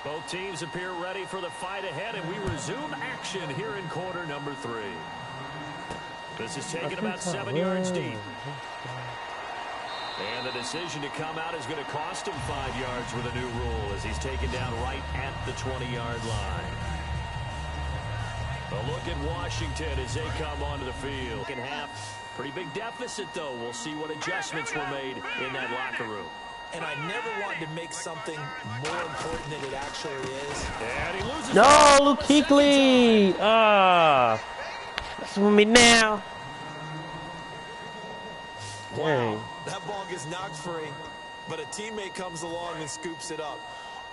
Both teams appear ready for the fight ahead, and we resume action here in quarter number 3. This is taken about 7 yards deep. And the decision to come out is going to cost him 5 yards with a new rule as he's taken down right at the 20-yard line. A look at Washington as they come onto the field. Second half, pretty big deficit, though. We'll see what adjustments were made in that locker room. And I never wanted to make something more important than it actually is. And he loses. No, Luke Kuechly! That's with me now. Dang. Wow, that ball gets knocked free, but a teammate comes along and scoops it up.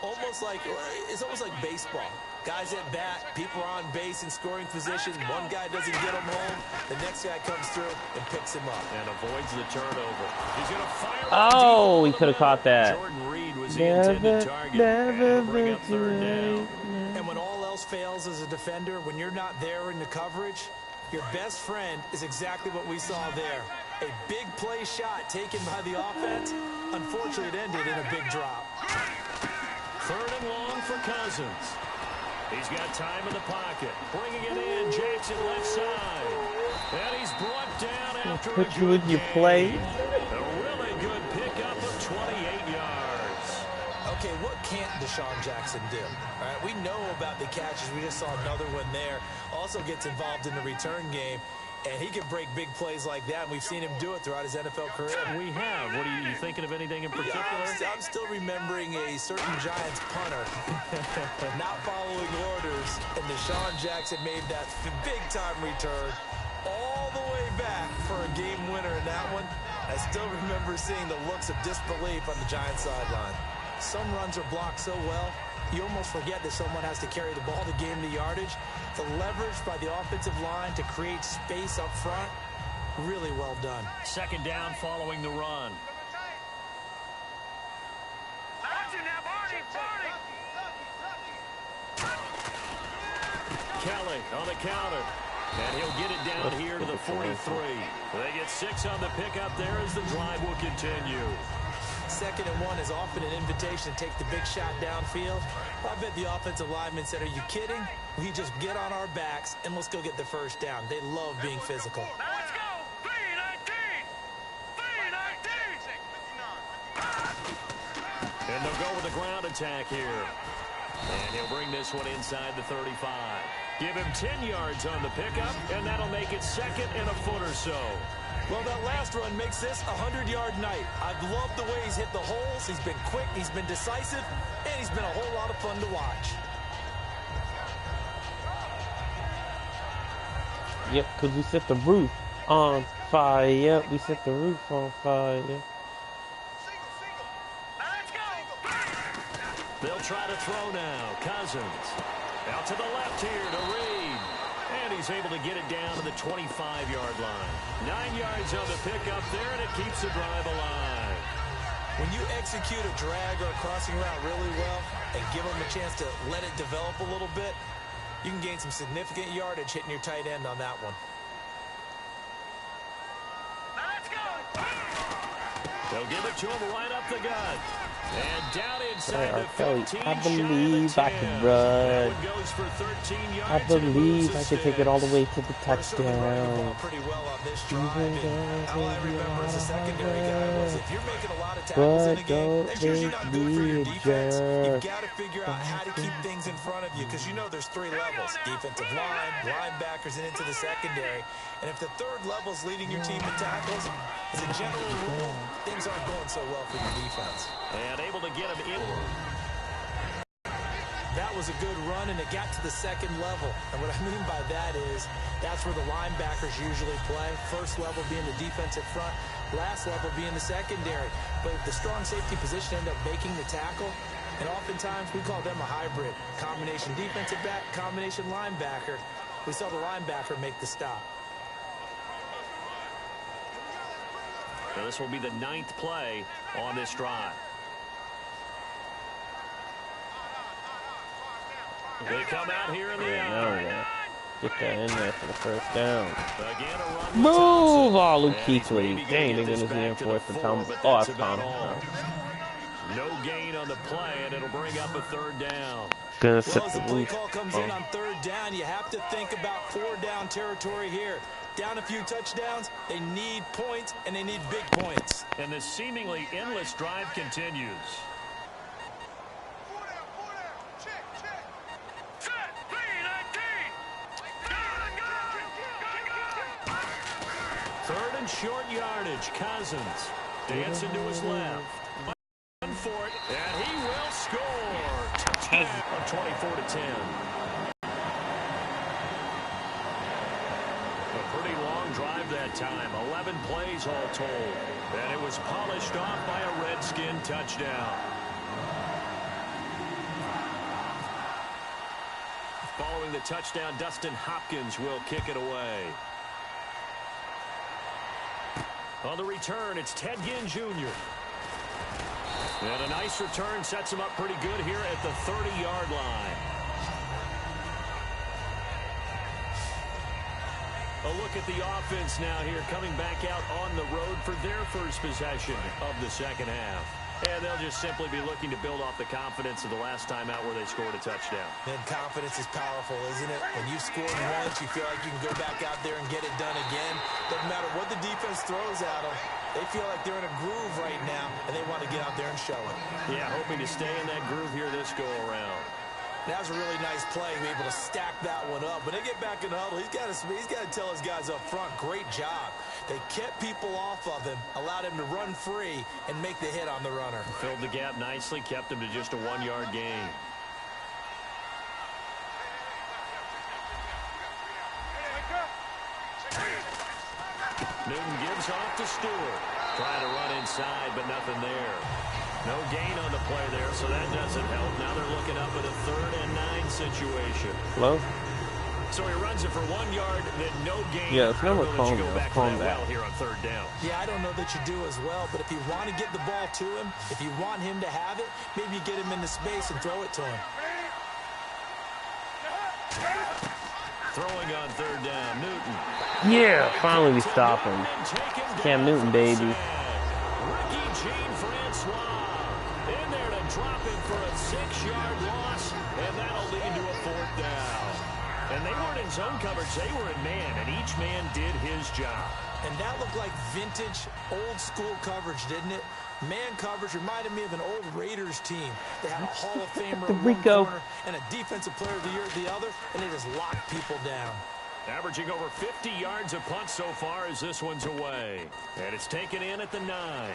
It's almost like baseball. Guys at bat, people are on base in scoring position. One guy doesn't get him home. The next guy comes through and picks him up. And avoids the turnover. He's going to fire. Oh, he could have caught that. Jordan Reed was the intended target. And bring up third down. And when all else fails as a defender, when you're not there in the coverage, your best friend is exactly what we saw there. A big play shot taken by the offense. Unfortunately, it ended in a big drop. Third and long for Cousins. He's got time in the pocket. Bringing it in, Jackson left side. And he's brought down after a Put you in your play. A really good pickup of 28 yards. Okay, what can't Deshaun Jackson do? All right, we know about the catches. We just saw another one there. Also gets involved in the return game. And he can break big plays like that. And we've seen him do it throughout his NFL career. We have. What are you thinking of anything in particular? I'm still remembering a certain Giants punter not following orders. And Deshaun Jackson made that big-time return all the way back for a game winner in that one. I still remember seeing the looks of disbelief on the Giants sideline. Some runs are blocked so well, you almost forget that someone has to carry the ball to gain the yardage. The leverage by the offensive line to create space up front, really well done. Second down following the run. Kelly on the counter. And he'll get it down here to the 43. They get 6 on the pickup there as the drive will continue. 2nd and 1 is often an invitation to take the big shot downfield. I bet the offensive lineman said, are you kidding? We just get on our backs and let's go get the first down. They love being physical. Now let's go. 3-19. 3-19. And they'll go with the ground attack here. And he'll bring this one inside the 35. Give him 10 yards on the pickup, and that'll make it 2nd and a foot or so. Well, that last run makes this a 100-yard night. I've loved the way he's hit the holes. He's been quick, he's been decisive, and he's been a whole lot of fun to watch. Yep, because we set the roof on fire. Yep, we set the roof on fire. They'll try to throw now. Cousins. Out to the left here to Reed. And he's able to get it down to the 25-yard line. 9 yards on the pickup there, and it keeps the drive alive. When you execute a drag or a crossing route really well and give them a chance to let it develop a little bit, you can gain some significant yardage hitting your tight end on that one. Let's go. They'll give it to him right up the gut. And down inside the 15, I believe I can run. I believe I can take it all the way to the touchdown. Pretty well on this drive. And all I remember as a secondary guy was if you're making a lot of tackles in the game, that's usually not good for your defense. You've got to figure out how to keep things in front of you because you know there's 3 levels. Defensive line, linebackers, and into the secondary. And if the 3rd level is leading your team in tackles, as a general rule, things aren't going so well for your defense. And able to get him inward. That was a good run, and it got to the 2nd level. And what I mean by that is that's where the linebackers usually play. 1st level being the defensive front, last level being the secondary. But the strong safety position ended up making the tackle. And oftentimes we call them a hybrid. Combination defensive back, combination linebacker. We saw the linebacker make the stop. Now this will be the 9th play on this drive. They come out here in the eye. Get that in there for the first down. Again, a run Move! Oh, Luke Kuechly. Dang, they're going to see him for it for Tom. Oh, that's Tom. No gain on on the play, and it'll bring up a third down. Gonna Well, set as the the play roof. call comes in on third down, you have to think about 4-down territory here. Down a few touchdowns, they need points, and they need big points. And the seemingly endless drive continues. Set. 3-19. Go. Third and short yardage. Cousins dancing to his left. Run for it, and he will score. Touchdown, 24-10. A pretty long drive that time. 11 plays all told. And it was polished off by a Redskin touchdown. Following the touchdown, Dustin Hopkins will kick it away. On the return, it's Ted Ginn Jr. And a nice return sets him up pretty good here at the 30-yard line. A look at the offense now here, coming back out on the road for their first possession of the second half. And they'll just simply be looking to build off the confidence of the last time out where they scored a touchdown. Man, confidence is powerful, isn't it? When you've scored once, you feel like you can go back out there and get it done again. Doesn't matter what the defense throws at them. They feel like they're in a groove right now, and they want to get out there and show it. Yeah, hoping to stay in that groove here this go-around. That was a really nice play, be able to stack that one up. When they get back in the huddle, he's got to tell his guys up front, great job. They kept people off of him, allowed him to run free, and make the hit on the runner. Filled the gap nicely, kept him to just a 1-yard gain. Newton gives off to Stewart. Trying to run inside, but nothing there. No gain on the play there, so that doesn't help. Now they're looking up at a 3rd and 9 situation. Hello? So he runs it for 1 yard, then no gain. Yeah, it's never calm go down. back Calm to that down. well here on 3rd down. Yeah, I don't know that you do as well, but if you want to get the ball to him, if you want him to have it, maybe you get him into space and throw it to him. Throwing on 3rd down, Newton. Yeah, finally we stop him. Cam Newton, baby. Ricky Jean-Francois in there to drop him for a 6-yard loss, and that'll lead to a 4th down. And they weren't in zone coverage, they were in man, and each man did his job. And that looked like vintage, old-school coverage, didn't it? Man coverage reminded me of an old Raiders team. They had a Hall of Famer in one corner and a Defensive Player of the Year at the other, and they just locked people down. Averaging over 50 yards a punt so far as this one's away. And it's taken in at the 9.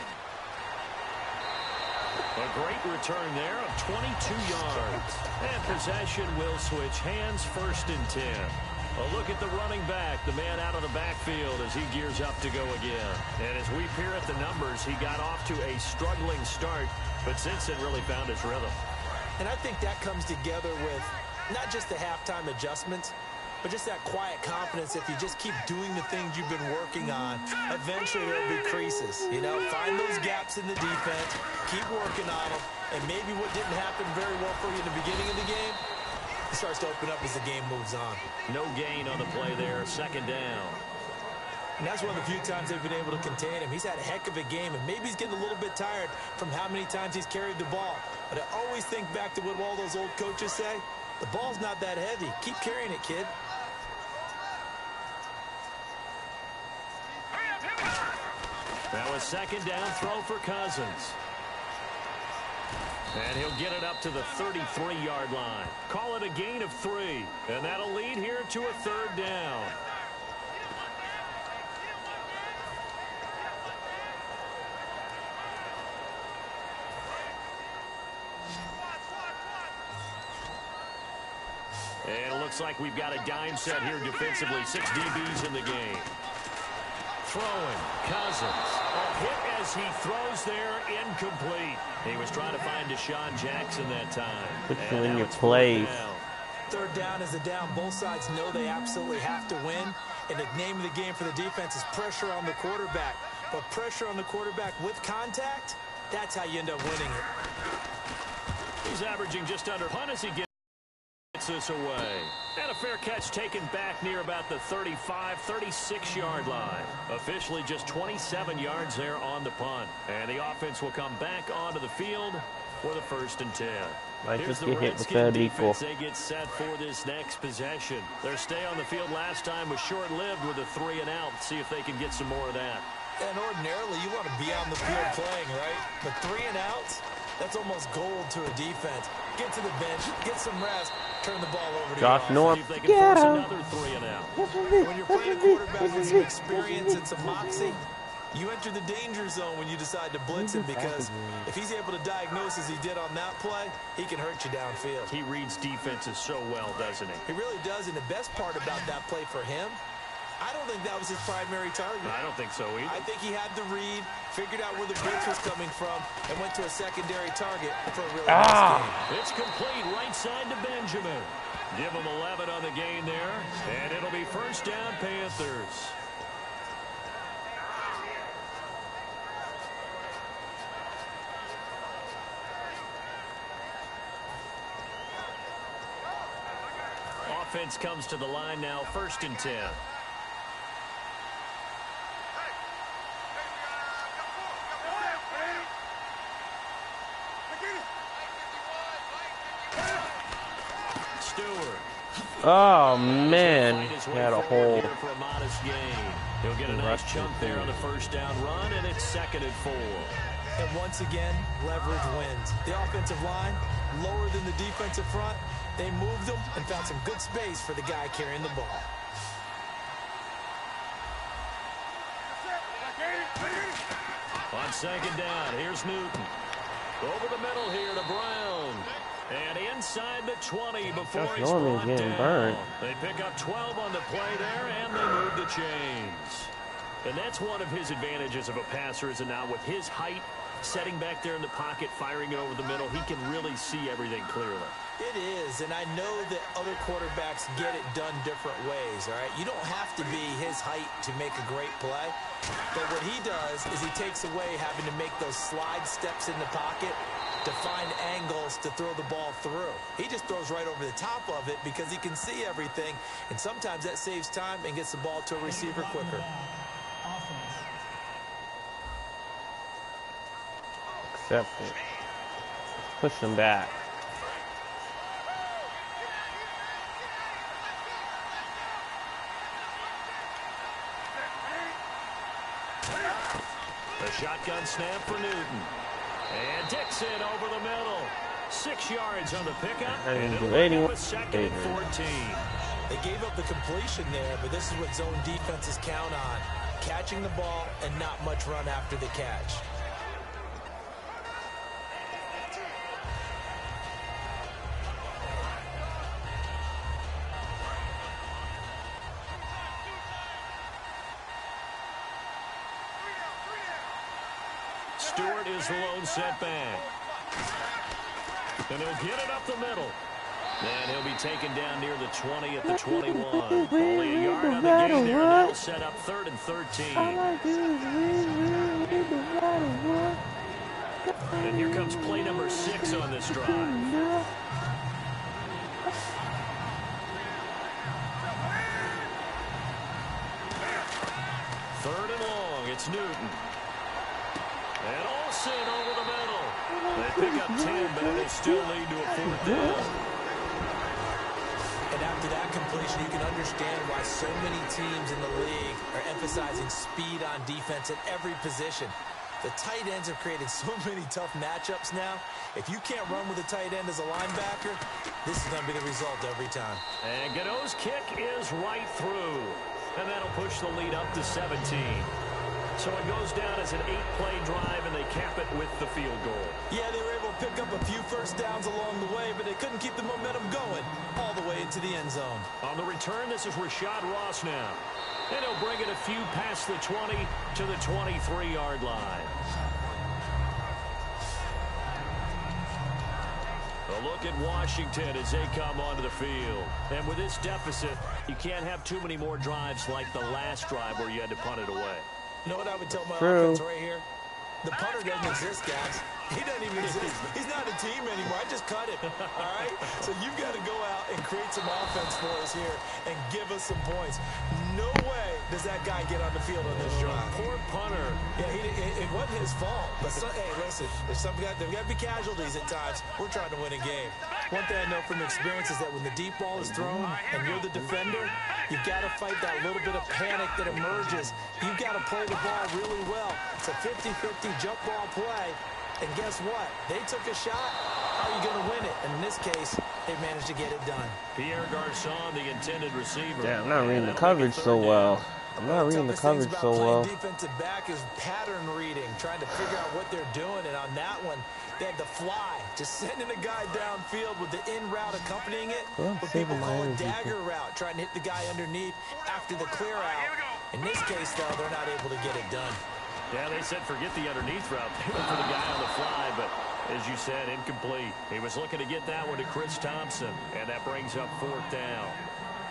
A great return there of 22 yards. And possession will switch hands, 1st and 10. A look at the running back, the man out of the backfield as he gears up to go again. And as we peer at the numbers, he got off to a struggling start, but since then really found his rhythm. And I think that comes together with not just the halftime adjustments, but just that quiet confidence. If you just keep doing the things you've been working on, eventually there'll be creases. You know, find those gaps in the defense, keep working on them, and maybe what didn't happen very well for you in the beginning of the game, it starts to open up as the game moves on. No gain on the play there, 2nd down. And that's one of the few times they've been able to contain him. He's had a heck of a game, and maybe he's getting a little bit tired from how many times he's carried the ball. But I always think back to what all those old coaches say. The ball's not that heavy. Keep carrying it, kid. That was 2nd down throw for Cousins. And he'll get it up to the 33-yard line. Call it a gain of 3. And that'll lead here to a 3rd down. And it looks like we've got a dime set here defensively. 6 DBs in the game. Throwing, Cousins. A hit as he throws there, incomplete. He was trying to find Deshaun Jackson that time. Put you in your place. 3rd down is a down. Both sides know they absolutely have to win. And the name of the game for the defense is pressure on the quarterback. But pressure on the quarterback with contact, that's how you end up winning it. He's averaging just under punt as he gets this away. And a fair catch taken back near about the 35, 36-yard line. Officially just 27 yards there on the punt. And the offense will come back onto the field with a 1st and 10. Might Here's just the get hit with Redskin that equal. defense. They get set for this next possession. Their stay on the field last time was short-lived with a 3 and out. See if they can get some more of that. And ordinarily, you want to be on the field playing, right? But 3 and outs, that's almost gold to a defense. Get to the bench, get some rest, turn the ball over to Josh your Norman. See if they can Get force him. another 3 and out. When you're playing a quarterback with some experience and some moxie, you enter the danger zone when you decide to blitz him, because if he's able to diagnose as he did on that play, he can hurt you downfield. He reads defenses so well, doesn't he? He really does, and the best part about that play for him, I don't think that was his primary target. I don't think so either. I think he had the read, figured out where the blitz was coming from, and went to a secondary target for a really nice game. It's complete right side to Benjamin. Give him 11 on the gain there, and it'll be 1st down Panthers. Offense comes to the line now, 1st and 10. Stewart. Oh, man. He had a hole. For a modest gain. He'll get a nice chunk there on the 1st down run, and it's 2nd and 4. And once again, leverage wins. The offensive line, lower than the defensive front, they moved them and found some good space for the guy carrying the ball. On 2nd down, here's Newton. Over the middle here to Brown. And inside the 20 before Josh he's Norman's brought getting down. burnt. They pick up 12 on the play there, and they move the chains. And that's one of his advantages of a passer, is that now with his height, setting back there in the pocket, firing it over the middle, he can really see everything clearly. It is, and I know that other quarterbacks get it done different ways, all right? You don't have to be his height to make a great play, but what he does is he takes away having to make those slide steps in the pocket to find angles to throw the ball through. He just throws right over the top of it because he can see everything, and sometimes that saves time and gets the ball to a receiver quicker. Accept it. Push him back. The shotgun snap for Newton. And Dixon over the middle. 6 yards on the pickup. And it'll bring up a 2nd and 14. They gave up the completion there, but this is what zone defenses count on. Catching the ball and not much run after the catch. Stewart is the lone setback. And he'll get it up the middle. And he'll be taken down near the 20 at the 21. Only a yard on the gain there, and that'll set up 3rd and 13. And here comes play number 6 on this drive. 3rd and long, it's Newton. And Olsen over the middle. They pick up 10, but it'll still lead to a 4th down. And after that completion, you can understand why so many teams in the league are emphasizing speed on defense at every position. The tight ends have created so many tough matchups now. If you can't run with a tight end as a linebacker, this is going to be the result every time. And Godot's kick is right through. And that'll push the lead up to 17. So it goes down as an 8-play drive, and they cap it with the field goal. Yeah, they were able to pick up a few first downs along the way, but they couldn't keep the momentum going all the way into the end zone. On the return, this is Rashad Ross now. And he'll bring it a few past the 20 to the 23-yard line. A look at Washington as they come onto the field. And with this deficit, you can't have too many more drives like the last drive where you had to punt it away. You know what I would tell my offense right here? The punter doesn't exist, guys. He doesn't even exist. He's not a team anymore. I just cut him, all right? So you've got to go out and create some offense for us here and give us some points. No way does that guy get on the field on this drive. Poor punter. Yeah, it wasn't his fault. But hey, listen, there's got to be casualties at times. We're trying to win a game. One thing I know from experience is that when the deep ball is thrown and you're the defender, you've got to fight that little bit of panic that emerges. You've got to play the ball really well. It's a 50-50 jump ball play. And guess what? They took a shot. How are you going to win it? And in this case, they managed to get it done. Pierre Garçon, the intended receiver. Yeah, I'm not reading the coverage so well. I'm not reading the coverage so well. Defensive back is pattern reading, trying to figure out what they're doing. And on that one, they had the fly, just sending a guy downfield with the in route accompanying it. What people call a dagger route, trying to hit the guy underneath after the clear out. In this case, though, they're not able to get it done. Yeah, they said forget the underneath route. They went for the guy on the fly, but as you said, incomplete. He was looking to get that one to Chris Thompson, and that brings up 4th down.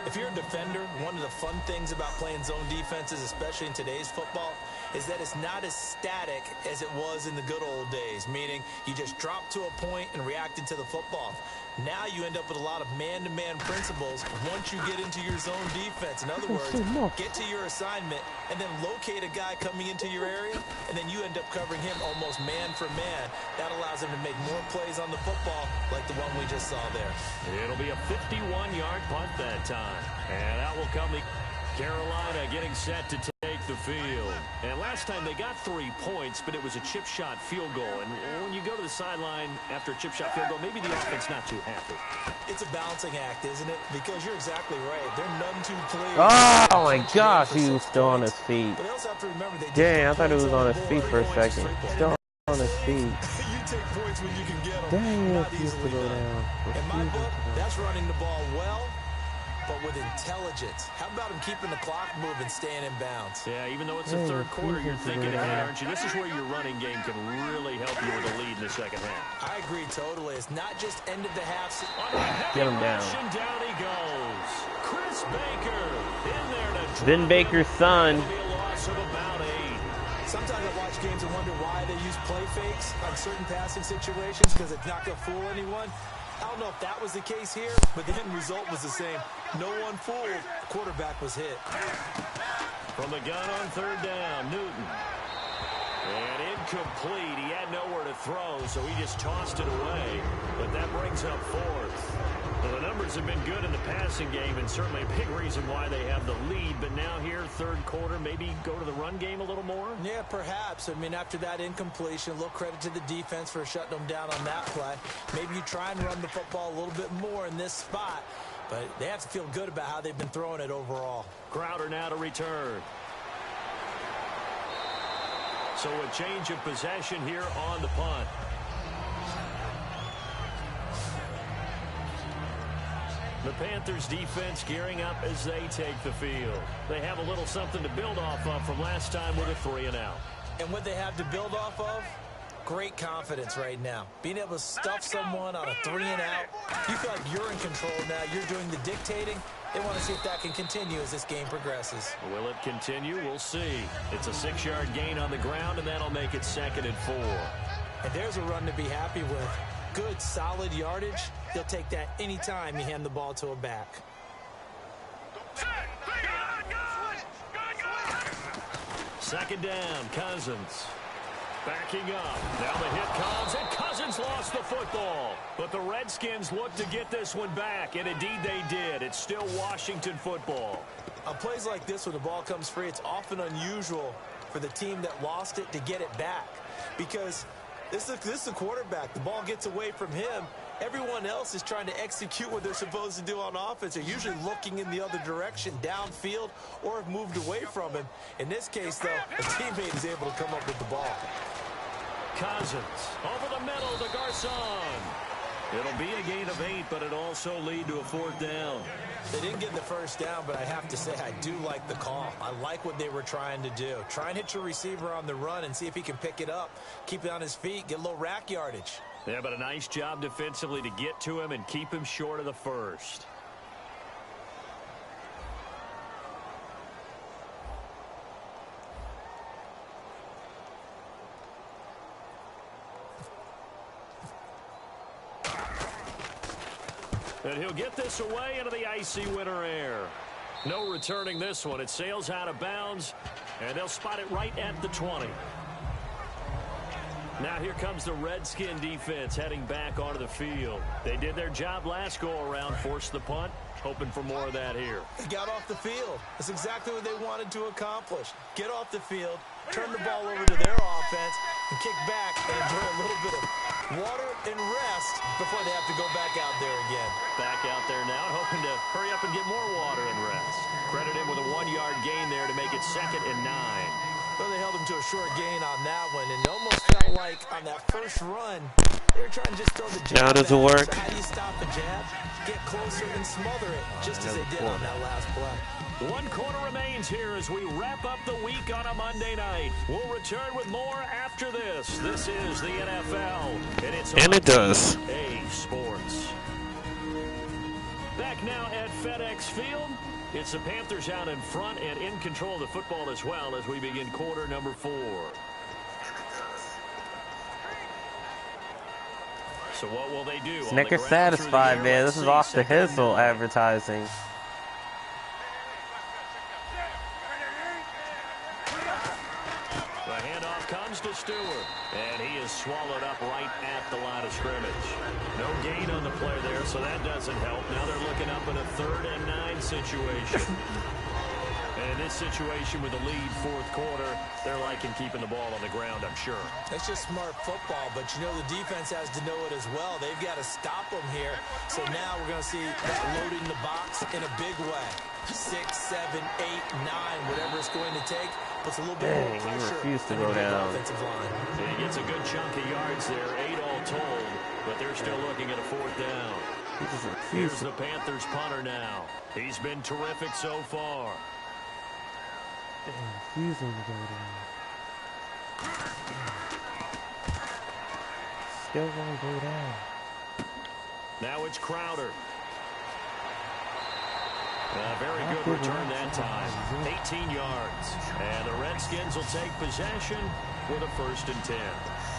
If you're a defender, one of the fun things about playing zone defenses, especially in today's football, is that it's not as static as it was in the good old days, meaning you just drop to a point and react into the football. Now you end up with a lot of man-to-man principles once you get into your zone defense. In other words, get to your assignment and then locate a guy coming into your area, and then you end up covering him almost man for man. That allows him to make more plays on the football like the one we just saw there. It'll be a 51-yard punt that time. And out will come the Carolina getting set to take the field. And last time they got 3 points, but it was a chip shot field goal. And when you go to the sideline after a chip shot field goal, maybe the offense not too happy. It's a balancing act, isn't it? Because you're exactly right. They're none too pleased. Oh my gosh, he was still on his feet. But they also have to remember they Dang, I thought he was on his feet for a second. Still on his feet. You take points when you can get them. Dang, Not he used to easily go done. down. In my book, that's running the ball well, but with intelligence. How about him keeping the clock moving, staying in bounds? Yeah, even though it's the third quarter, you're thinking ahead, aren't you? This is where your running game can really help you with a lead in the second half. I agree totally. It's not just end of the half. Get him down. And down he goes. Chris Baker in there to Vin Baker's son. It'll be a loss of about 8. Sometimes I watch games and wonder why they use play fakes on certain passing situations because it's not going to fool anyone. I don't know if that was the case here, but the end result was the same. No one fooled. The quarterback was hit. From the gun on 3rd down, Newton. And incomplete. He had nowhere to throw, so he just tossed it away. But that brings up 4th. Well, the numbers have been good in the passing game, and certainly a big reason why they have the lead. But now here, 3rd quarter, maybe go to the run game a little more? Yeah, perhaps. I mean, after that incompletion, a little credit to the defense for shutting them down on that play. Maybe you try and run the football a little bit more in this spot. But they have to feel good about how they've been throwing it overall. Crowder now to return. So a change of possession here on the punt. The Panthers defense gearing up as they take the field. They have a little something to build off of from last time with a 3-and-out. And what they have to build off of? Great confidence right now. Being able to stuff someone on a 3-and-out. You feel like you're in control now. You're doing the dictating. They want to see if that can continue as this game progresses. Will it continue? We'll see. It's a 6-yard gain on the ground, and that'll make it 2nd and 4. And there's a run to be happy with. Good, solid yardage. They'll take that anytime you hand the ball to a back. Second down, Cousins. Backing up. Now the hit comes, and Cousins lost the football. But the Redskins look to get this one back, and indeed they did. It's still Washington football. On plays like this, when the ball comes free, it's often unusual for the team that lost it to get it back. Because this is the quarterback. The ball gets away from him. Everyone else is trying to execute what they're supposed to do on offense. They're usually looking in the other direction, downfield, or have moved away from him. In this case, though, a teammate is able to come up with the ball. Cousins over the middle to Garçon. It'll be a gain of 8, but it'll also lead to a 4th down. They didn't get the first down, but I have to say I do like the call. I like what they were trying to do. Try and hit your receiver on the run and see if he can pick it up, keep it on his feet, get a little rack yardage. Yeah, but a nice job defensively to get to him and keep him short of the first. And he'll get this away into the icy winter air. No returning this one. It sails out of bounds, and they'll spot it right at the 20. Now here comes the Redskin defense heading back onto the field. They did their job last go-around, forced the punt, hoping for more of that here. They got off the field. That's exactly what they wanted to accomplish. Get off the field, turn the ball over to their offense, and kick back and enjoy a little bit of water and rest before they have to go back out there again. Back out there now, hoping to hurry up and get more water and rest. Credit him with a 1-yard gain there to make it 2nd and 9. Well, they held him to a short gain on that one, and it almost felt like on that first run, they were trying to just throw the jab. Now does it work? So how do you stop the jab? Get closer and smother it, just as they did on that last play. 1 quarter remains here as we wrap up the week on a Monday night. We'll return with more after this. This is the NFL, and it does. A Sports. Back now at FedEx Field. It's the Panthers out in front and in control of the football as well as we begin quarter number 4. So what will they do? Snickers satisfied, man. This is off the Hizzle advertising. The handoff comes to Stewart, and he is swallowed up right at the line of scrimmage. No gain on the play there, so that doesn't help. Now they're looking up in a 3rd and 9 situation. And in this situation with the lead 4th quarter, they're liking keeping the ball on the ground, I'm sure. That's just smart football, but you know the defense has to know it as well. They've got to stop them here. So now we're going to see that loading the box in a big way. 6, 7, 8, 9, whatever it's going to take. Puts a little bit more pressure he refused to go on the down. offensive line. He gets a good chunk of yards there, 8 all told, but they're still looking at a 4th down. Here's the Panthers punter now. He's been terrific so far. Refusing to go down. Still gonna go down. Now it's Crowder. Very good return that time. 18 yards. And the Redskins will take possession with a 1st and 10.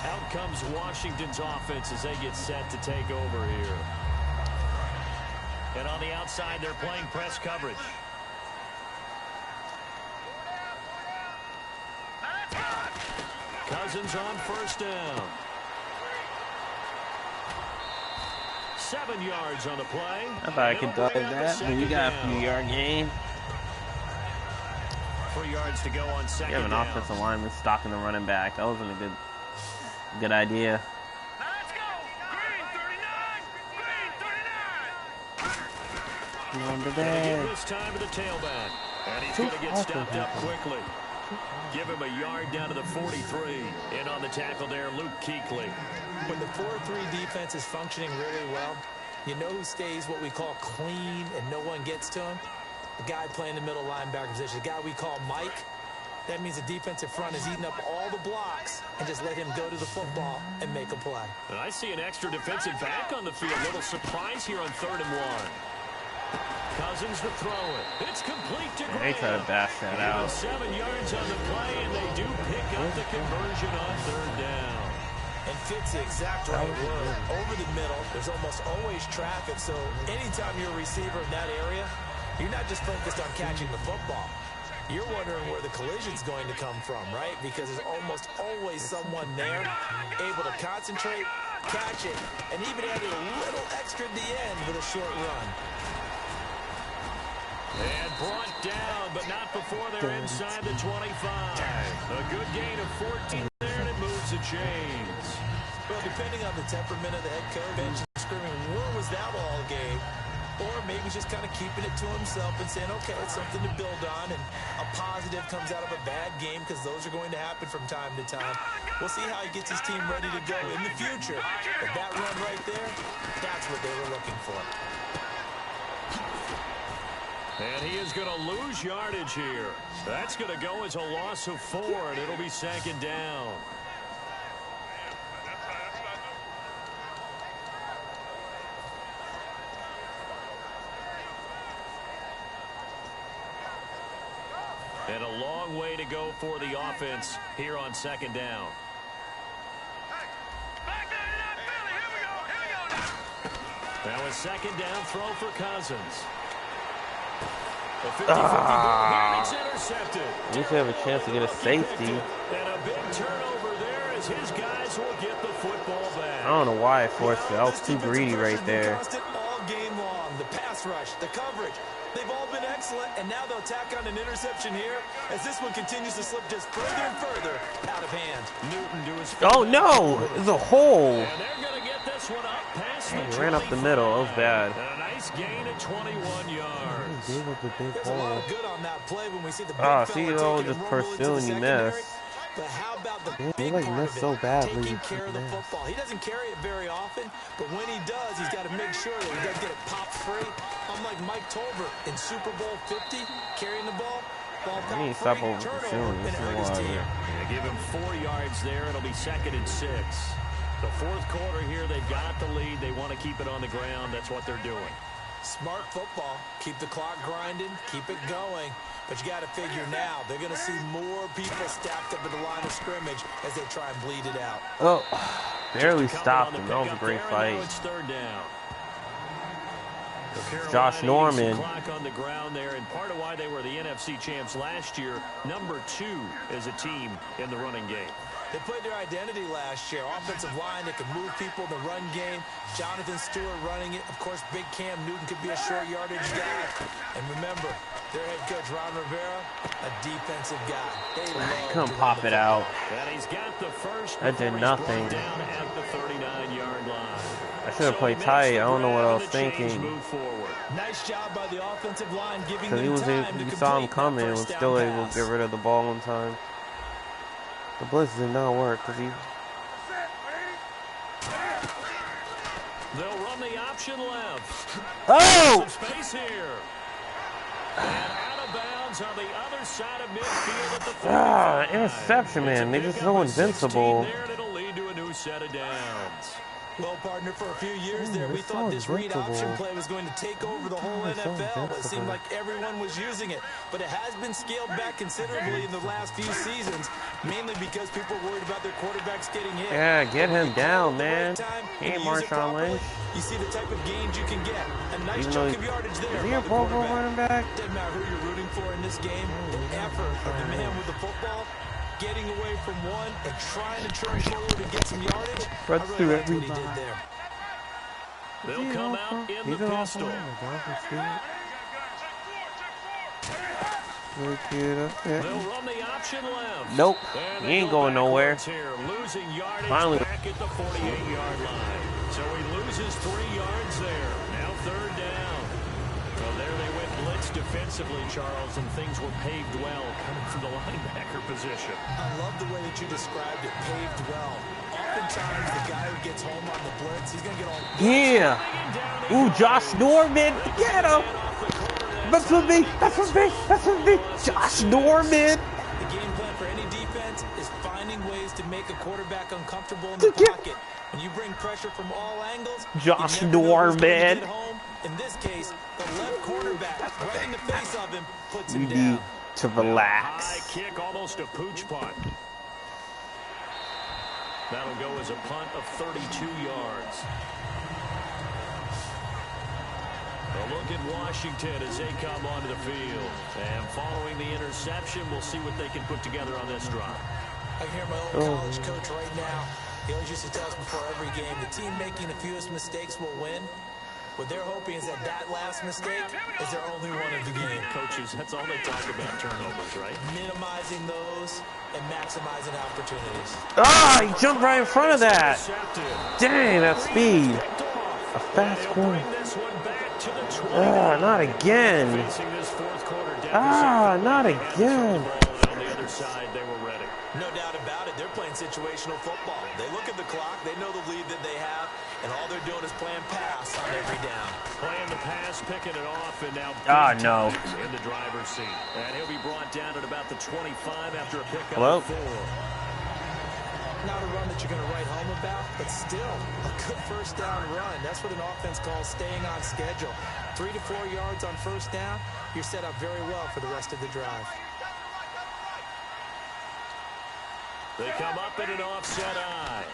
Out comes Washington's offense as they get set to take over here. And on the outside, they're playing press coverage. Cousins on 1st down. 7 yards on the play. I thought I could dive that, but you got a few-yard gain. 3 yards to go on 2nd You have an down. offensive lineman stalking the running back. That wasn't a good idea. Let's go! Green 39! Green 39! Number They day. give this time to the tailback. And he's going to get stopped up quickly. Give him a yard down to the 43. In on the tackle there, Luke Kuechly. When the 4-3 defense is functioning really well, you know who stays what we call clean and no one gets to him? The guy playing the middle linebacker position, the guy we call Mike. That means the defensive front is eating up all the blocks and just let him go to the football and make a play. And I see an extra defensive back on the field. Little surprise here on 3rd and 1. Cousins to throw it. It's complete to Graham. They try to bash that out. 7 yards on the play, and they do pick up the conversion on 3rd down. And fits the exact right word. Over the middle, there's almost always traffic, so anytime you're a receiver in that area, you're not just focused on catching the football. You're wondering where the collision's going to come from, right? Because there's almost always someone there able to concentrate, catch it, and even add a little extra at the end with a short run. And brought down, but not before they're inside the 25. A good gain of 14 there, and it moves the chains. Well, depending on the temperament of the head coach, bench screaming, where was that all game? Or maybe just kind of keeping it to himself and saying, okay, it's something to build on, and a positive comes out of a bad game because those are going to happen from time to time. We'll see how he gets his team ready to go in the future. But that run right there, that's what they were looking for. And he is going to lose yardage here. That's going to go as a loss of 4, and it'll be 2nd down. And a long way to go for the offense here on 2nd down. Back 99, Philly, here we go now. Now a second down throw for Cousins. A 50-50 ball here, and it's intercepted. At least we have a chance to get a safety. And a big turnover there as his guys will get the football back. I don't know why I forced it. I was too greedy right there. All game long, the pass rush, the coverage, they've all been excellent, and now they'll tack on an interception here as this one continues to slip just further and further out of hand. Newton to his Oh no! It's a hole. And they're going to get this one up past the He ran up the middle. That was bad. And a nice gain at 21 yards. He with the big There's a lot hole. of good on that play when we see the big Ah, fella see, taking oh, and just rumble into the pursuing, you secondary. miss. But how about the Yeah, big like part miss of it, so badly, taking you care of the miss. football. He doesn't carry it very often, but when he does, he's got to make sure that he doesn't get it popped free. Unlike Mike Tolbert in Super Bowl 50, carrying the ball I need to stop free, over turnover, pursuing. and This it is hurt his why. team. Yeah, give him 4 yards there. It'll be 2nd and 6. The fourth quarter here, they've got the lead. They want to keep it on the ground. That's what they're doing. Smart football. Keep the clock grinding. Keep it going. But you got to figure now, they're going to see more people stacked up at the line of scrimmage as they try and bleed it out. Oh, barely Just a stopped couple him. on That the was a pickup great there, and now fight. it's 3rd down. So Josh Carolina needing Norman. some clock on the ground there, and part of why they were the NFC champs last year, number 2 as a team in the running game. They played their identity last year. Offensive line that can move people in the run game. Jonathan Stewart running it. Of course, big Cam Newton could be a short yardage guy. And remember, their head coach, Ron Rivera, a defensive guy. They love Couldn't to pop run it the out. And he's got the first. That did before he's nothing. brought down at the 39-yard line. I should have played tight. I don't know what I was thinking. Move forward. Nice job by the offensive line, giving Because them he was time able, to you saw him complete coming that and was first still down able to pass. get rid of the ball in time. The blitz did not work because he. They'll run the option left. Oh! Some space here. And out of bounds on the other side of midfield at the 45. Ah, interception, man. They're just so invincible. There, and it'll lead to a new set of downs. Well, partner, for a few years Oh, there, we they're so thought this read option invincible. play was going to take over the whole They're so NFL. It seemed invincible. like everyone was using it, but it has been scaled back considerably in the last few seasons, mainly because people are worried about their quarterbacks getting hit. Yeah, get him down, man. He He ain't Marshawn Lynch. You see the type of gains you can get. A nice Even though chunk of yardage there. is he by a the Pro Bowl quarterback. running back? Doesn't matter who you're rooting for in this game. The effort of the man with the football, getting away from one and trying to turn forward and get some yardage. Runs I really through liked what he did everybody. there. They'll come out in the pistol. Very cute. Okay. They'll run the option left. Nope. And He they ain't go going nowhere. backwards here, losing yardage Finally. back at the 48-yard line. So he loses 3 yards there. Now 3rd down. Well, there they went blitz defensively, Charles, and things were paved well coming from the linebacker position. I love the way that you described it, paved well. Oftentimes, the guy who gets home on the blitz, he's going to get on. Yeah. Ooh, Josh Norman. Get him. That's for me. That's for me. That's for me. Josh Norman. The game plan for any defense is finding ways to make a quarterback uncomfortable in the pocket. When you bring pressure from all angles, Josh you never know who's going to Norman. get home. In this case, the left cornerback, right in the face of him, puts You him need down. to High relax. kick, almost a pooch punt. That'll go as a punt of 32 yards. A look at Washington as they come onto the field. And following the interception, we'll see what they can put together on this drive. I can hear my own college coach right now. He always used to tell us before every game, the team making the fewest mistakes will win. What they're hoping is that that last mistake is their only one of the game. Coaches, that's all they talk about, turnovers, right? Minimizing those and maximizing opportunities. Ah, he jumped right in front of that. Intercepted. Dang, that speed. A fast They'll corner. bring this one back to the 20. Ah, not again. Facing this fourth quarter deficit. Ah, not They had to throw again. the ball, and on the other side, they were ready. No doubt about it. They're playing situational football. They look at the clock. They know the lead that they have. And all they're doing is playing pass on every down. Playing the pass, picking it off, and now Ah, big no. time in the driver's seat. And he'll be brought down at about the 25 after a pickup Hello? of 4. Not a run that you're going to write home about, but still a good first down run. That's what an offense calls staying on schedule. 3 to 4 yards on first down, you're set up very well for the rest of the drive. They come up in an offset eye.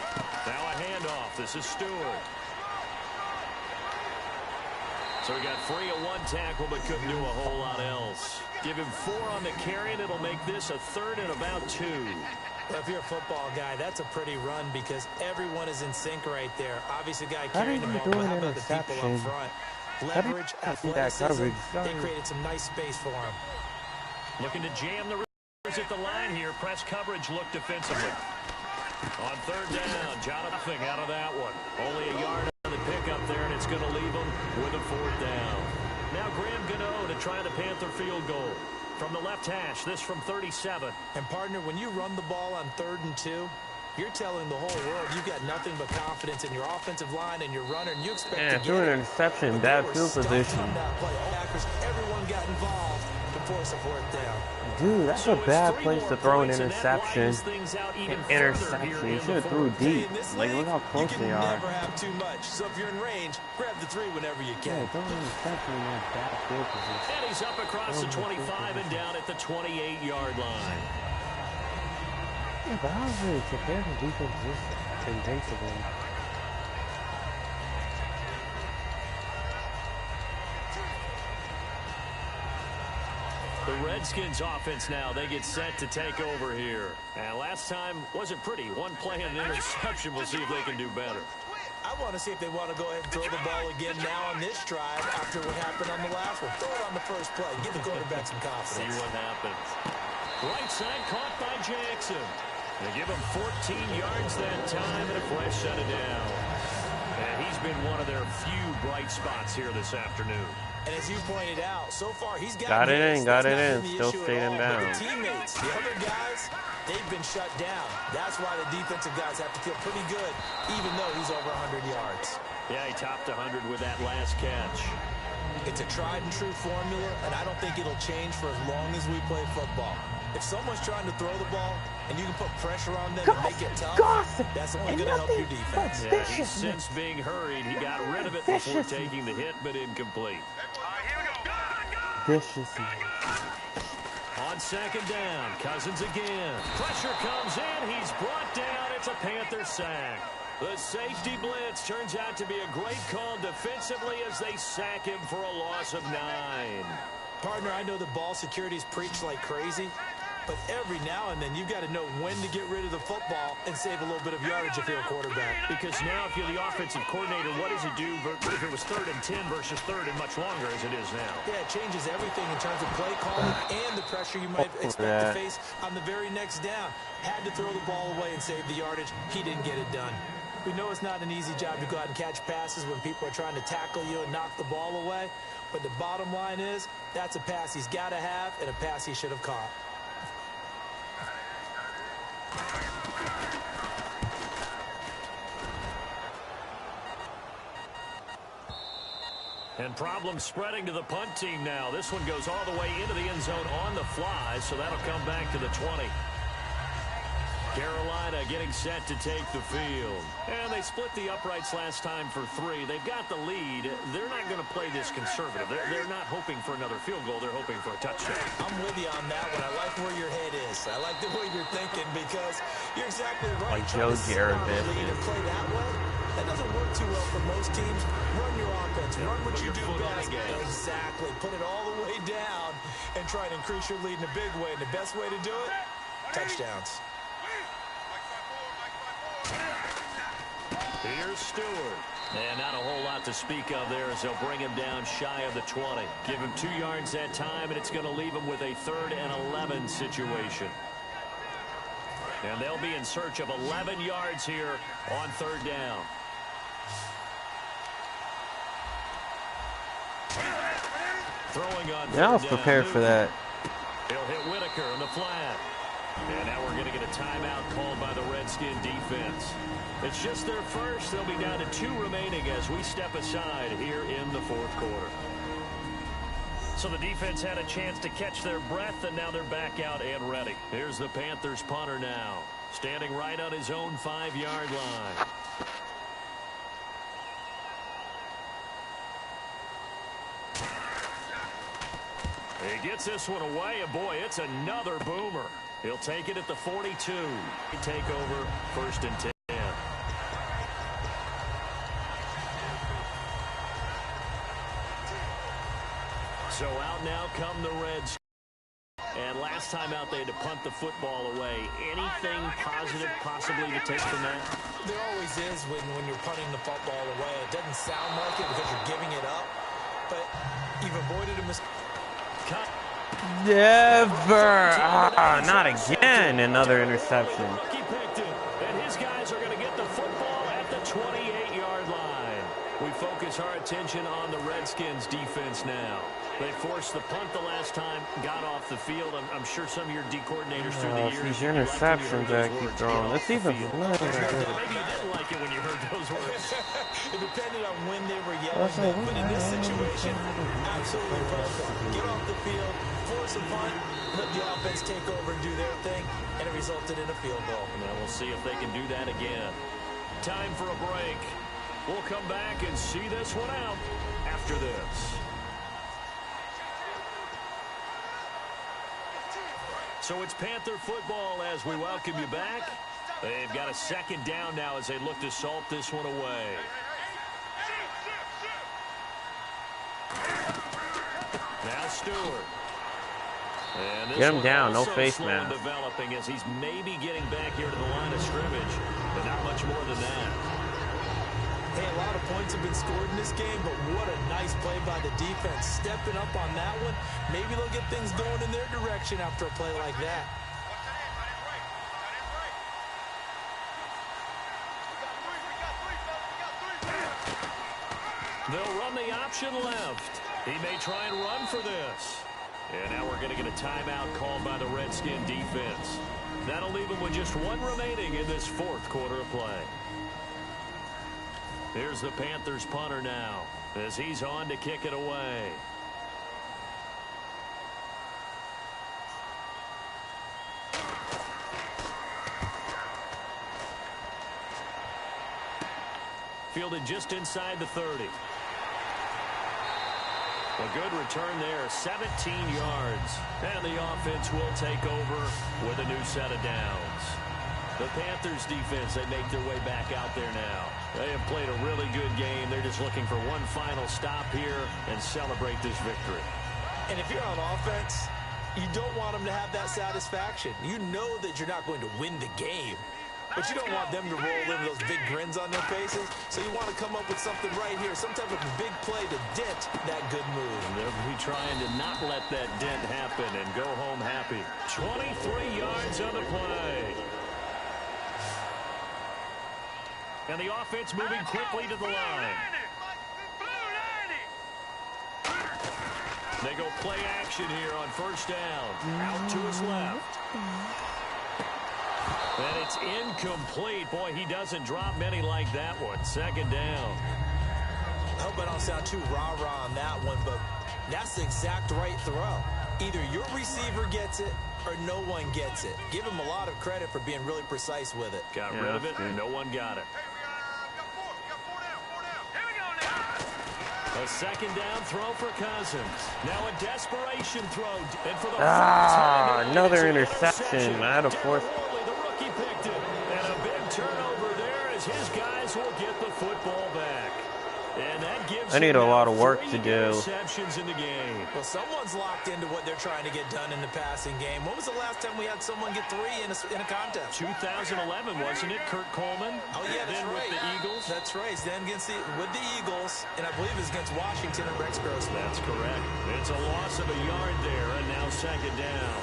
Now a handoff. This is Stewart. So he got free of one tackle, but couldn't do a whole lot else. Give him 4 on the carry, and it'll make this a 3rd and about 2. Well, if you're a football guy, that's a pretty run because everyone is in sync right there. Obviously, the guy carrying the ball, but how about the people up front? Leverage, athleticism, they created some nice space for him. Looking to jam the receivers at the line here. Press coverage look defensively. On 3rd down, Jonathan out of that one. Only a yard on the pickup there, and it's going to leave him with a 4th down. Now Graham Gano to try the Panther field goal. From the left hash, this from 37. And, partner, when you run the ball on 3rd and 2, you're telling the whole world you've got nothing but confidence in your offensive line and your runner, and you expect to get an interception, bad field position. Everyone got involved to force a 4th down. Dude, that's a bad place to throw an interception. Interception. You should have threw deep. Like, look how close they are. You can never have too much. So if you're in range, grab the 3 whenever you can. Yeah, throw an interception in that bad field position. And he's up across the 25 and down at the 28-yard line. Yeah, but how is it compared to defense this intensively? The Redskins offense now, they get set to take over here. And last time wasn't pretty. One play and an interception. We'll see if they can do better. I want to see if they want to go ahead and throw the ball again now on this drive after what happened on the last one. Throw it on the first play. Give the quarterback some confidence. See what happens. Right side caught by Jackson. They give him 14 yards that time and a fresh set of down. And he's been one of their few bright spots here this afternoon. And as you pointed out, so far he's got it in, still stayed him down. The teammates, the other guys, they've been shut down. That's why the defensive guys have to feel pretty good, even though he's over 100 yards. Yeah, he topped 100 with that last catch. It's a tried and true formula, and I don't think it'll change for as long as we play football. If someone's trying to throw the ball and you can put pressure on them and make it tough, that's only going to help your defense. Yeah, he's since being hurried. He got rid of it before taking the hit, but incomplete. Viciously. On 2nd down, Cousins again. Pressure comes in. He's brought down. It's a Panther sack. The safety blitz turns out to be a great call defensively as they sack him for a loss of 9. Partner, I know the ball security's preached like crazy, but every now and then you've got to know when to get rid of the football and save a little bit of yardage if you're a quarterback. Because now if you're the offensive coordinator, what does it do if it was 3rd and 10 versus 3rd and much longer as it is now? Yeah, it changes everything in terms of play calling and the pressure you might expect to face on the very next down. Had to throw the ball away and save the yardage. He didn't get it done. We know it's not an easy job to go out and catch passes when people are trying to tackle you and knock the ball away. But the bottom line is, that's a pass he's got to have and a pass he should have caught. And problems spreading to the punt team now. This one goes all the way into the end zone on the fly, so that'll come back to the 20. Carolina getting set to take the field. And they split the uprights last time for 3. They've got the lead. They're not going to play this conservative. They're not hoping for another field goal. They're hoping for a touchdown. I'm with you on that one. I like where your head is. I like the way you're thinking because you're exactly right. Like Joe Jarrett and play that way. That doesn't work too well for most teams. Run your offense. Run what you do best. Exactly. Put it all the way down and try to increase your lead in a big way. And the best way to do it, touchdowns. Here's Stewart. And not a whole lot to speak of there as they'll bring him down shy of the 20. Give him 2 yards that time, and it's going to leave him with a 3rd and 11 situation. And they'll be in search of 11 yards here on 3rd down. Throwing on 3rd down. I was prepared for that. He'll hit Whitaker on the flat. And now we're going to get a timeout called by the Redskin defense. It's just their first. They'll be down to 2 remaining as we step aside here in the 4th quarter. So the defense had a chance to catch their breath, and now they're back out and ready. Here's the Panthers punter now, standing right on his own 5-yard line. He gets this one away, and boy, it's another boomer. He'll take it at the 42. Take over 1st and 10. So out now come the Reds. And last time out, they had to punt the football away. Anything positive possibly to take from that? There always is when you're punting the football away. It doesn't sound like it because you're giving it up, but you've avoided a mistake. Never. Not again. Another interception. He picked it, and his guys are going to get the football at the 28-yard line. We focus our attention on the Redskins defense now. They forced the punt the last time, got off the field. I'm sure some of your D coordinators through the years. These interceptions that keep throwing. Let's even. Maybe you didn't like it when you heard those words. It depended on when they were yelling them, but in this situation, absolutely perfect. Get off the field, force a punt, let the offense take over and do their thing, and it resulted in a field goal. Now we'll see if they can do that again. Time for a break. We'll come back and see this one out after this. So it's Panther football as we welcome you back. They've got a second down now as they look to salt this one away. Now Stewart. And this Get him one down, no also face slow mask. in developing as he's maybe getting back here to the line of scrimmage, but not much more than that. Hey, a lot of points have been scored in this game, but what a nice play by the defense. Stepping up on that one, maybe they'll get things going in their direction after a play like that. They'll run the option left. He may try and run for this. And now we're going to get a timeout called by the Redskin defense. That'll leave them with just one remaining in this fourth quarter of play. Here's the Panthers punter now as he's on to kick it away. Fielded just inside the 30. A good return there, 17 yards. And the offense will take over with a new set of downs. The Panthers defense, they make their way back out there now. They have played a really good game. They're just looking for one final stop here and celebrate this victory. And if you're on offense, you don't want them to have that satisfaction. You know that you're not going to win the game, but you don't want them to roll in those big grins on their faces. So you want to come up with something right here, some type of big play to dent that good move. And they'll be trying to not let that dent happen and go home happy. 23 yards on the play. And the offense moving quickly to the line. They go play action here on first down. Out to his left. And it's incomplete. Boy, he doesn't drop many like that one. Second down. I hope I don't sound too rah-rah on that one, but that's the exact right throw. Either your receiver gets it or no one gets it. Give him a lot of credit for being really precise with it. Got rid of it. No one got it. A second down throw for Cousins. Now a desperation throw. And for the another interception. I had a fourth. The rookie picked it. And a big turnover there as his guys will get the football back. And that gives I need a lot of work to do. Interceptions in the game. Well, someone's locked into what they're trying to get done in the passing game. When was the last time we had someone get 3 in a contest? 2011, wasn't it? Kurt Coleman. Oh, yeah, that's then right. With the Eagles. That's right. Then with the Eagles, and I believe it was against Washington and Rex Grossman. That's correct. It's a loss of a yard there, and now second down.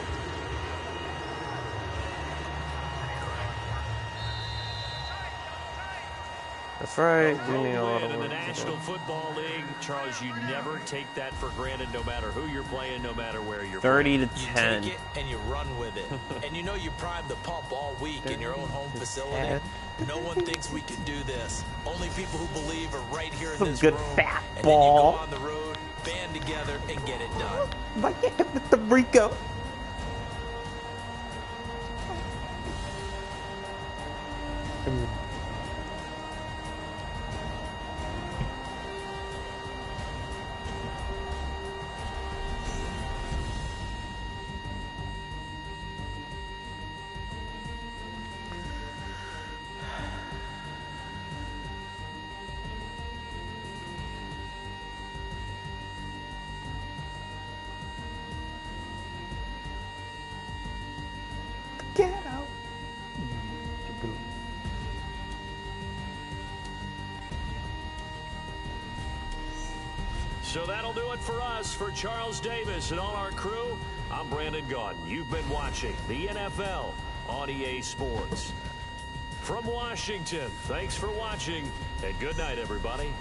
That's right. A Do need a road lot win of in the work to National do. Football League. Charles, you never take that for granted no matter who you're playing, no matter where you're 30 playing. to You 10. take it and you run with it. And you know you primed the pump all week in your own home facility. No one thinks we can do this. Only people who believe are right here in Some this good room. fat And then you ball. go on the road, band together, and get it done. Like with the Rico. So that'll do it for us. For Charles Davis and all our crew, I'm Brandon Gaudin. You've been watching the NFL on EA Sports. From Washington, thanks for watching, and good night, everybody.